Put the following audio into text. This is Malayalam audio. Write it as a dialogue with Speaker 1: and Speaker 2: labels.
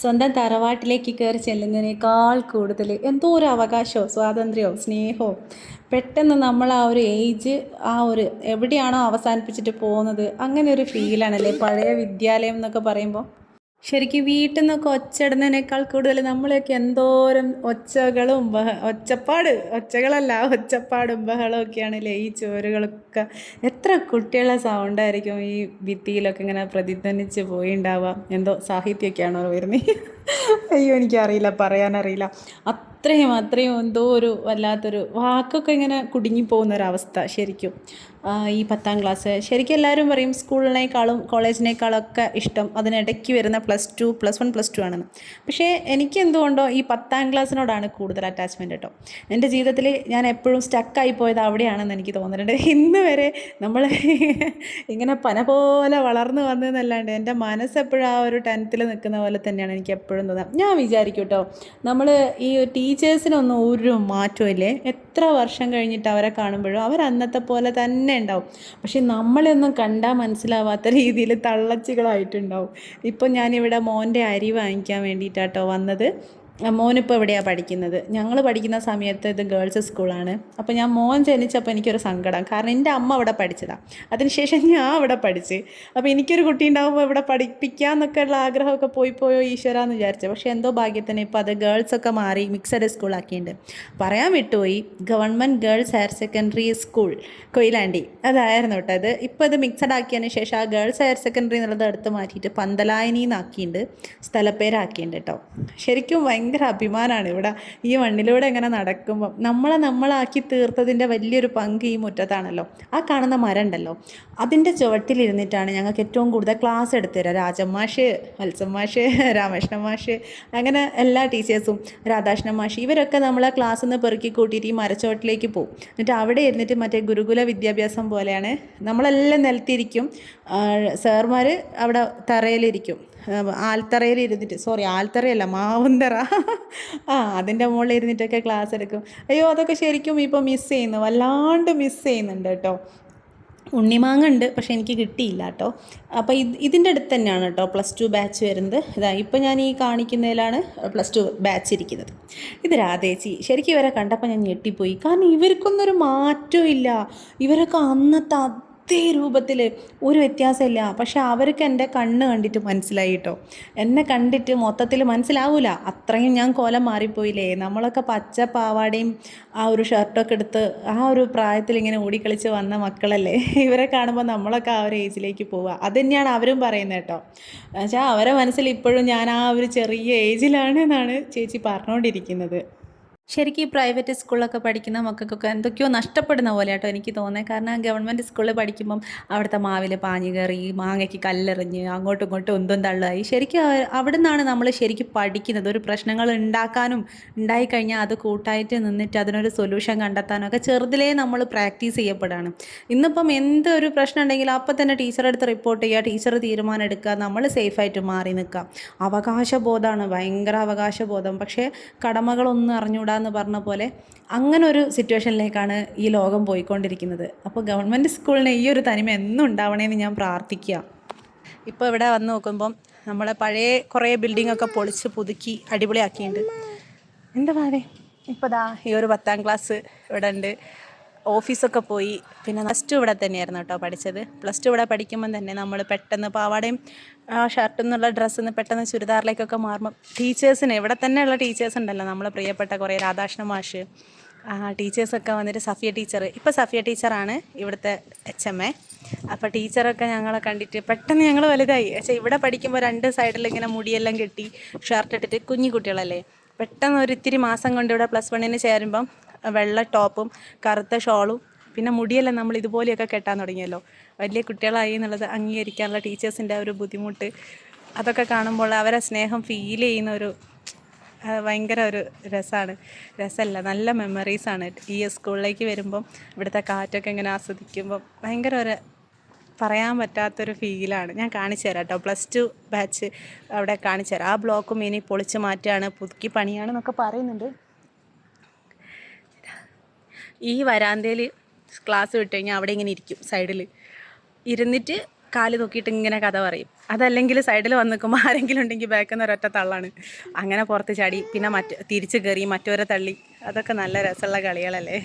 Speaker 1: സ്വന്തം തറവാട്ടിലേക്ക് കയറി ചെല്ലുന്നതിനേക്കാൾ കൂടുതൽ എന്തോ ഒരു അവകാശമോ സ്വാതന്ത്ര്യമോ സ്നേഹമോ പെട്ടെന്ന് നമ്മൾ ആ ഒരു ഏജ് ആ ഒരു എവിടെയാണോ അവസാനിപ്പിച്ചിട്ട് പോകുന്നത് അങ്ങനെ ഒരു ഫീലാണല്ലേ പഴയ വിദ്യാലയം എന്നൊക്കെ പറയുമ്പോൾ. ശരിക്കും വീട്ടിൽ നിന്നൊക്കെ ഒച്ചയിടുന്നതിനേക്കാൾ കൂടുതൽ നമ്മളെയൊക്കെ എന്തോരം ഒച്ചകളല്ല ഒച്ചപ്പാടും ബഹളവും ഒക്കെയാണല്ലേ ഈ ചുവരുകളൊക്കെ. എത്ര കുട്ടികളുടെ സൗണ്ടായിരിക്കും ഈ ഭിത്തിയിലൊക്കെ ഇങ്ങനെ പ്രതിധ്വനിച്ച് പോയിണ്ടാവുക. എന്തോ സാഹിത്യമൊക്കെയാണോ വരുന്നത്? അയ്യോ എനിക്കറിയില്ല, പറയാനറിയില്ല. അത്രയും എന്തോ ഒരു വല്ലാത്തൊരു വാക്കൊക്കെ ഇങ്ങനെ കുടുങ്ങിപ്പോകുന്നൊരവസ്ഥ ശരിക്കും. ഈ 10ാം ക്ലാസ് ശരിക്കും എല്ലാവരും പറയും സ്കൂളിനേക്കാളും കോളേജിനേക്കാളൊക്കെ ഇഷ്ടം അതിനിടയ്ക്ക് വരുന്ന +1 +2 ആണെന്ന്. പക്ഷേ എനിക്ക് എന്തുകൊണ്ടോ ഈ 10ാം ക്ലാസ്സിനോടാണ് കൂടുതൽ അറ്റാച്ച്മെൻറ്റ് കേട്ടോ. എൻ്റെ ജീവിതത്തിൽ ഞാൻ എപ്പോഴും സ്റ്റക്കായി പോയത് അവിടെയാണെന്ന് എനിക്ക് തോന്നുന്നുണ്ട്. ഇന്ന് വരെ നമ്മൾ ഇങ്ങനെ പന പോലെ വളർന്നു വന്നതെന്നല്ലാണ്ട് എൻ്റെ മനസ്സെപ്പോഴും ആ ഒരു 10th നിൽക്കുന്ന പോലെ തന്നെയാണ് എനിക്ക് എപ്പോഴും തോന്നുക. ഞാൻ വിചാരിക്കും കേട്ടോ, നമ്മൾ ഈ ടീച്ചേഴ്സിനൊന്നും ഒരു മാറ്റവും ഇല്ലേ. എത്ര വർഷം കഴിഞ്ഞിട്ട് അവരെ കാണുമ്പോഴും അവർ അന്നത്തെ പോലെ തന്നെ ഉണ്ടാവും. പക്ഷെ നമ്മളൊന്നും കണ്ടാൽ മനസ്സിലാവാത്ത രീതിയിൽ തള്ളച്ചികളായിട്ടുണ്ടാവും. ഇപ്പം ഞാനിവിടെ മോൻ്റെ അരി വാങ്ങിക്കാൻ വേണ്ടിയിട്ടാട്ടോ വന്നത്. മോനിപ്പോൾ എവിടെയാണ് പഠിക്കുന്നത്? ഞങ്ങൾ പഠിക്കുന്ന സമയത്ത് ഇത് ഗേൾസ് സ്കൂളാണ്. അപ്പോൾ മോൻ ജനിച്ചപ്പോൾ എനിക്കൊരു സങ്കടം, കാരണം എൻ്റെ അമ്മ അവിടെ പഠിച്ചതാണ്. അതിനുശേഷം ഞാൻ അവിടെ പഠിച്ച്. അപ്പോൾ എനിക്കൊരു കുട്ടി ഉണ്ടാകുമ്പോൾ ഇവിടെ പഠിപ്പിക്കാമെന്നൊക്കെ ഉള്ള ആഗ്രഹമൊക്കെ പോയോ ഈശ്വരാന്ന് വിചാരിച്ചത്. പക്ഷേ എന്തോ ഭാഗ്യത്തിന് ഇപ്പോൾ അത് ഗേൾസൊക്കെ മാറി മിക്സഡ് സ്കൂളാക്കിയിട്ടുണ്ട്. പറയാൻ വിട്ടുപോയി, government girls higher secondary school Koyilandy അതായിരുന്നു കേട്ടോ അത്. ഇപ്പോൾ ഇത് മിക്സഡ് ആക്കിയതിന് ശേഷം ആ ഗേൾസ് ഹയർ സെക്കൻഡറി എന്നുള്ളത് എടുത്ത് മാറ്റിയിട്ട് പന്തലായനി എന്നാക്കിയിട്ടുണ്ട്, സ്ഥലപ്പേരാക്കിയിട്ടുണ്ട് കേട്ടോ. ശരിക്കും ഭയങ്കര അഭിമാനമാണ് ഇവിടെ ഈ മണ്ണിലൂടെ ഇങ്ങനെ നടക്കുമ്പം. നമ്മളാക്കി തീർത്തതിൻ്റെ വലിയൊരു പങ്ക് ഈ മുറ്റത്താണല്ലോ. ആ കാണുന്ന മരം ഉണ്ടല്ലോ, അതിൻ്റെ ചുവട്ടിലിരുന്നിട്ടാണ് ഞങ്ങൾക്ക് ഏറ്റവും കൂടുതൽ ക്ലാസ് എടുത്തു തരിക. രാജമാഷ്, വത്സം മാഷ്, രാമകൃഷ്ണൻ മാഷ്, അങ്ങനെ എല്ലാ ടീച്ചേഴ്സും, രാധാകൃഷ്ണൻ മാഷ്, ഇവരൊക്കെ നമ്മളെ ക്ലാസ്സിൽ നിന്ന് പെറുക്കി കൂട്ടിയിട്ട് ഈ മരച്ചുവട്ടിലേക്ക് പോകും. എന്നിട്ട് അവിടെ ഇരുന്നിട്ട് മറ്റേ ഗുരുകുല വിദ്യാഭ്യാസം പോലെയാണ്, നമ്മളെല്ലാം നിലത്തിരിക്കും, സാർമാർ അവിടെ തറയിലിരിക്കും. ആൽത്തറയിൽ ഇരുന്നിട്ട്, ആൽത്തറയല്ല, മാവുന്തറ, അതിൻ്റെ മുകളിൽ ഇരുന്നിട്ടൊക്കെ ക്ലാസ് എടുക്കും. അയ്യോ അതൊക്കെ ശരിക്കും ഇപ്പോൾ വല്ലാണ്ട് മിസ് ചെയ്യുന്നുണ്ട് കേട്ടോ. ഉണ്ണിമാങ്ങ ഉണ്ട്, പക്ഷേ എനിക്ക് കിട്ടിയില്ല കേട്ടോ. അപ്പോൾ ഇതിൻ്റെ അടുത്ത് തന്നെയാണ് കേട്ടോ +2 ബാച്ച് വരുന്നത്. ഇപ്പോൾ ഞാൻ ഈ കാണിക്കുന്നതിലാണ് +2 ബാച്ച് ഇരിക്കുന്നത്. ഇത് രാധേച്ചി. ശരിക്കും ഇവരെ കണ്ടപ്പോൾ ഞാൻ ഞെട്ടിപ്പോയി, കാരണം ഇവർക്കൊന്നൊരു മാറ്റവും ഇല്ല. ഇവരൊക്കെ അന്നത്തെ അതേ രൂപത്തിൽ, ഒരു വ്യത്യാസമില്ല. പക്ഷെ അവർക്ക് എൻ്റെ കണ്ണ് കണ്ടിട്ട് മനസ്സിലായി കേട്ടോ. എന്നെ കണ്ടിട്ട് മൊത്തത്തിൽ മനസ്സിലാവില്ല, അത്രയും ഞാൻ കോലം മാറിപ്പോയില്ലേ. നമ്മളൊക്കെ പച്ച പാവാടയും ആ ഒരു ഷർട്ടൊക്കെ എടുത്ത് ആ ഒരു പ്രായത്തിൽ ഇങ്ങനെ ഓടിക്കളിച്ച് വന്ന മക്കളല്ലേ. ഇവരെ കാണുമ്പോൾ നമ്മളൊക്കെ ആ ഒരു ഏജിലേക്ക് പോവുക. അത് തന്നെയാണ് അവരും പറയുന്നത് കേട്ടോ. എന്നുവെച്ചാൽ അവരെ മനസ്സിൽ ഇപ്പോഴും ഞാൻ ആ ഒരു ചെറിയ ഏജിലാണ് എന്നാണ് ചേച്ചി പറഞ്ഞുകൊണ്ടിരിക്കുന്നത്. ശരിക്കും ഈ പ്രൈവറ്റ് സ്കൂളിലൊക്കെ പഠിക്കുന്ന മക്കൾക്കൊക്കെ എന്തൊക്കെയോ നഷ്ടപ്പെടുന്ന പോലെ കേട്ടോ എനിക്ക് തോന്നുന്നത്. കാരണം ഗവൺമെൻറ് സ്കൂളിൽ പഠിക്കുമ്പം അവിടുത്തെ മാവിൽ പാഞ്ഞ് കയറി, മാങ്ങയ്ക്ക് കല്ലെറിഞ്ഞ്, അങ്ങോട്ടും ഇങ്ങോട്ടും ഉന്തും തള്ളായി. ശരിക്കും അവിടെ നിന്നാണ് നമ്മൾ ശരിക്കും പഠിക്കുന്നത്. ഒരു പ്രശ്നങ്ങൾ ഉണ്ടാക്കാനും, ഉണ്ടായിക്കഴിഞ്ഞാൽ അത് കൂട്ടായിട്ട് നിന്നിട്ട് അതിനൊരു സൊല്യൂഷൻ കണ്ടെത്താനും ഒക്കെ ചെറുതിലേ നമ്മൾ പ്രാക്ടീസ് ചെയ്യപ്പെടുകയാണ്. ഇന്നിപ്പം എന്തൊരു പ്രശ്നം ഉണ്ടെങ്കിലും അപ്പം തന്നെ ടീച്ചറെ അടുത്ത് റിപ്പോർട്ട് ചെയ്യുക, ടീച്ചർ തീരുമാനം എടുക്കുക, നമ്മൾ സേഫായിട്ട് മാറി നിൽക്കുക. അവകാശബോധമാണ്, ഭയങ്കര അവകാശബോധം. പക്ഷേ കടമകളൊന്നും അറിഞ്ഞുകൂടാ എന്ന് പറഞ്ഞ പോലെ അങ്ങനെ ഒരു സിറ്റുവേഷനിലേക്കാണ് ഈ ലോകം പോയിക്കൊണ്ടിരിക്കുന്നത്. അപ്പോൾ ഗവൺമെൻറ് സ്കൂളിന് ഈ ഒരു തനിമ എന്നും ഉണ്ടാവണേന്ന് ഞാൻ പ്രാർത്ഥിക്കുക. ഇപ്പോൾ ഇവിടെ വന്ന് നോക്കുമ്പം നമ്മളെ പഴയ കുറേ ബിൽഡിങ്ങൊക്കെ പൊളിച്ച് പുതുക്കി അടിപൊളിയാക്കിയിട്ടുണ്ട്. എന്താ പാടേ, ഇപ്പോൾ ഈ ഒരു 10ാം ക്ലാസ് ഇവിടെ ഉണ്ട്. ഓഫീസൊക്കെ പോയി. പിന്നെ +2 ഇവിടെ തന്നെയായിരുന്നു കേട്ടോ പഠിച്ചത്. +2 ഇവിടെ പഠിക്കുമ്പം തന്നെ നമ്മൾ പെട്ടെന്ന് പാവാടയും ഷർട്ടിൽ നിന്നുള്ള ഡ്രസ്സിൽ നിന്ന് പെട്ടെന്ന് ചുരിദാറിലേക്കൊക്കെ മാറുമ്പം ടീച്ചേഴ്സിന്, ഇവിടെ തന്നെയുള്ള ടീച്ചേഴ്സ് ഉണ്ടല്ലോ, നമ്മൾ പ്രിയപ്പെട്ട കുറേ രാധാകൃഷ്ണൻ മാഷ്, ടീച്ചേഴ്സൊക്കെ വന്നിട്ട് സഫിയ ടീച്ചർ, ഇപ്പോൾ സഫിയ ടീച്ചറാണ് ഇവിടുത്തെ HM. അപ്പോൾ ടീച്ചറൊക്കെ ഞങ്ങളെ കണ്ടിട്ട് പെട്ടെന്ന് ഞങ്ങൾ വലുതായി. പക്ഷേ ഇവിടെ പഠിക്കുമ്പോൾ 2 സൈഡിൽ ഇങ്ങനെ മുടിയെല്ലാം കെട്ടി ഷർട്ട് ഇട്ടിട്ട് കുഞ്ഞു കുട്ടികളല്ലേ, പെട്ടെന്ന് ഒരു ഇത്തിരി മാസം കൊണ്ട് ഇവിടെ +1 ചേരുമ്പം വെള്ള ടോപ്പും കറുത്ത ഷോളും പിന്നെ മുടിയെല്ലാം നമ്മൾ ഇതുപോലെയൊക്കെ കെട്ടാൻ തുടങ്ങിയല്ലോ. വലിയ കുട്ടികളായി എന്നുള്ളത് അംഗീകരിക്കാനുള്ള ടീച്ചേഴ്സിൻ്റെ ഒരു ബുദ്ധിമുട്ട്, അതൊക്കെ കാണുമ്പോൾ അവരെ സ്നേഹം ഫീൽ ചെയ്യുന്ന ഒരു ഭയങ്കര ഒരു രസമല്ല, നല്ല മെമ്മറീസാണ്. ഈ സ്കൂളിലേക്ക് വരുമ്പം ഇവിടുത്തെ കാറ്റൊക്കെ ഇങ്ങനെ ആസ്വദിക്കുമ്പം ഭയങ്കര ഒരു പറയാൻ പറ്റാത്തൊരു ഫീലാണ്. ഞാൻ കാണിച്ചു തരാം കേട്ടോ, +2 ബാച്ച് അവിടെ കാണിച്ചു തരാം. ആ ബ്ലോക്കും ഇനി പൊളിച്ച് മാറ്റുകയാണ്, പുതുക്കി പണിയാണെന്നൊക്കെ പറയുന്നുണ്ട്. ഈ വരാന്തയിൽ ക്ലാസ് വിട്ട് കഴിഞ്ഞാൽ അവിടെ ഇങ്ങനെ ഇരിക്കും, സൈഡിൽ ഇരുന്നിട്ട് കാല് നോക്കിയിട്ട് ഇങ്ങനെ കഥ പറയും. അതല്ലെങ്കിൽ സൈഡിൽ വന്ന് നിൽക്കുമ്പോൾ ആരെങ്കിലും ഉണ്ടെങ്കിൽ ബാക്കിൽ നിന്ന് ഒരൊറ്റ തള്ളാണ്. അങ്ങനെ പുറത്ത് ചാടി പിന്നെ തിരിച്ച് കയറി മറ്റവരെ തള്ളി. അതൊക്കെ നല്ല രസമുള്ള കളികളല്ലേ.